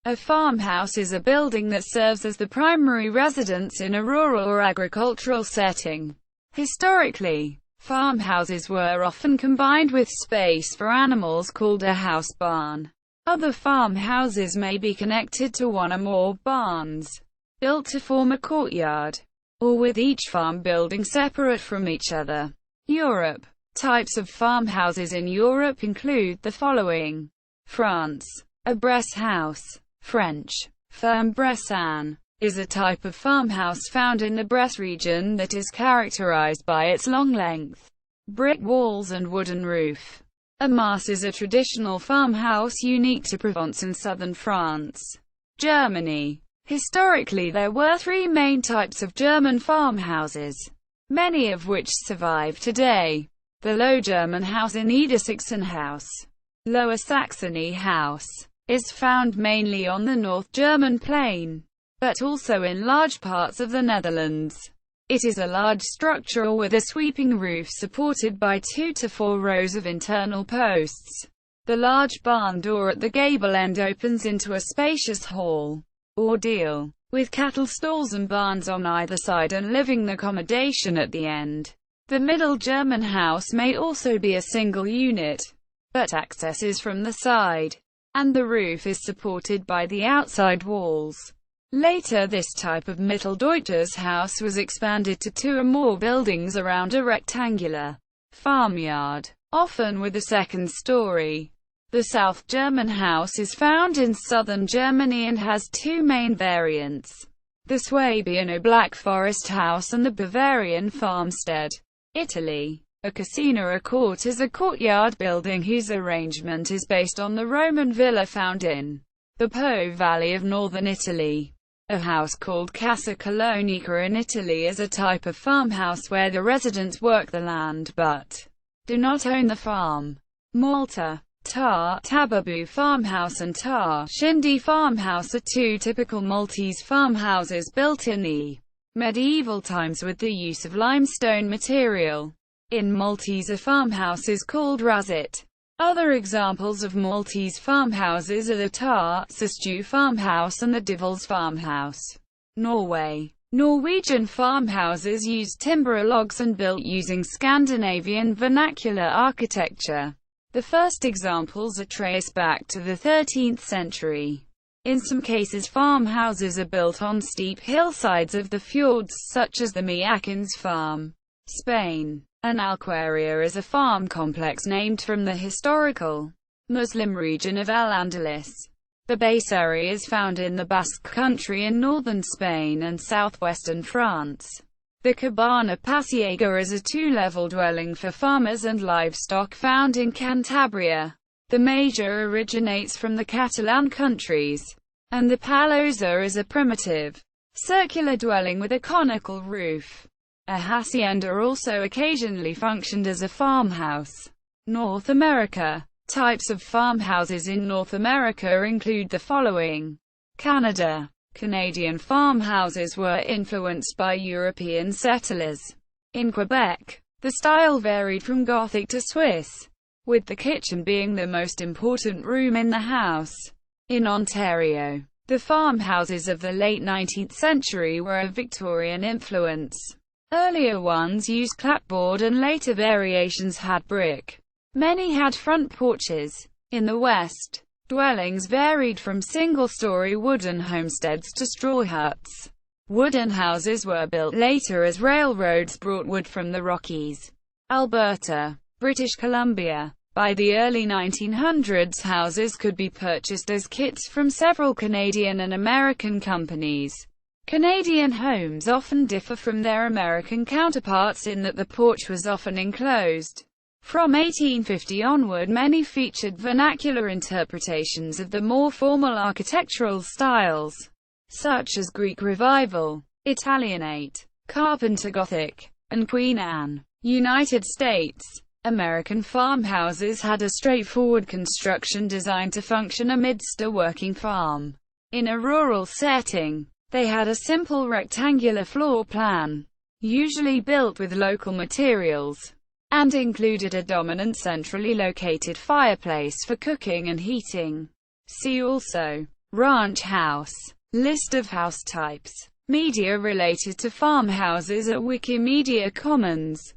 A farmhouse is a building that serves as the primary residence in a rural or agricultural setting. Historically, farmhouses were often combined with space for animals called a house barn. Other farmhouses may be connected to one or more barns, built to form a courtyard, or with each farm building separate from each other. Europe. Types of farmhouses in Europe include the following. France. A Bresse house. French. Ferme Bressane, is a type of farmhouse found in the Bresse region that is characterized by its long length, brick walls and wooden roof. A mas is a traditional farmhouse unique to Provence in southern France. Germany. Historically there were three main types of German farmhouses, many of which survive today. The Low German house in Niedersachsen house, Lower Saxony house, is found mainly on the North German plain, but also in large parts of the Netherlands. It is a large structure with a sweeping roof supported by 2 to 4 rows of internal posts. The large barn door at the gable end opens into a spacious hall, or deal, with cattle stalls and barns on either side and living accommodation at the end. The Middle German house may also be a single unit, but access is from the side, and the roof is supported by the outside walls. Later this type of Mitteldeutsches house was expanded to 2 or more buildings around a rectangular farmyard, often with a second story. The South German house is found in southern Germany and has 2 main variants: the Swabian or Black Forest house and the Bavarian farmstead. Italy. A casina or court is a courtyard building whose arrangement is based on the Roman villa found in the Po Valley of northern Italy. A house called Casa Colonica in Italy is a type of farmhouse where the residents work the land but do not own the farm. Malta. Tar Tababu farmhouse and Tar Shindi farmhouse are 2 typical Maltese farmhouses built in the medieval times with the use of limestone material. In Maltese a farmhouse is called razit. Other examples of Maltese farmhouses are the Tar Sistu farmhouse and the Divels farmhouse. Norway. Norwegian farmhouses use timber or logs and built using Scandinavian vernacular architecture. The first examples are traced back to the 13th century. In some cases farmhouses are built on steep hillsides of the fjords, such as the Meakins farm, Spain. An alqueria is a farm complex named from the historical Muslim region of Al-Andalus. The base area is found in the Basque country in northern Spain and southwestern France. The Cabana Pasiega is a 2-level dwelling for farmers and livestock found in Cantabria. The Major originates from the Catalan countries, and the Paloza is a primitive, circular dwelling with a conical roof. A hacienda also occasionally functioned as a farmhouse. North America. Types of farmhouses in North America include the following. Canada. Canadian farmhouses were influenced by European settlers. In Quebec, the style varied from Gothic to Swiss, with the kitchen being the most important room in the house. In Ontario, the farmhouses of the late 19th century were of Victorian influence. Earlier ones used clapboard and later variations had brick. Many had front porches. In the West, dwellings varied from single-story wooden homesteads to straw huts. Wooden houses were built later as railroads brought wood from the Rockies. Alberta, British Columbia. By the early 1900s, houses could be purchased as kits from several Canadian and American companies. Canadian homes often differ from their American counterparts in that the porch was often enclosed. From 1850 onward, many featured vernacular interpretations of the more formal architectural styles, such as Greek Revival, Italianate, Carpenter Gothic, and Queen Anne. United States. American farmhouses had a straightforward construction designed to function amidst a working farm. In a rural setting, they had a simple rectangular floor plan, usually built with local materials, and included a dominant centrally located fireplace for cooking and heating. See also Ranch house. List of house types. Media related to farmhouses at Wikimedia Commons.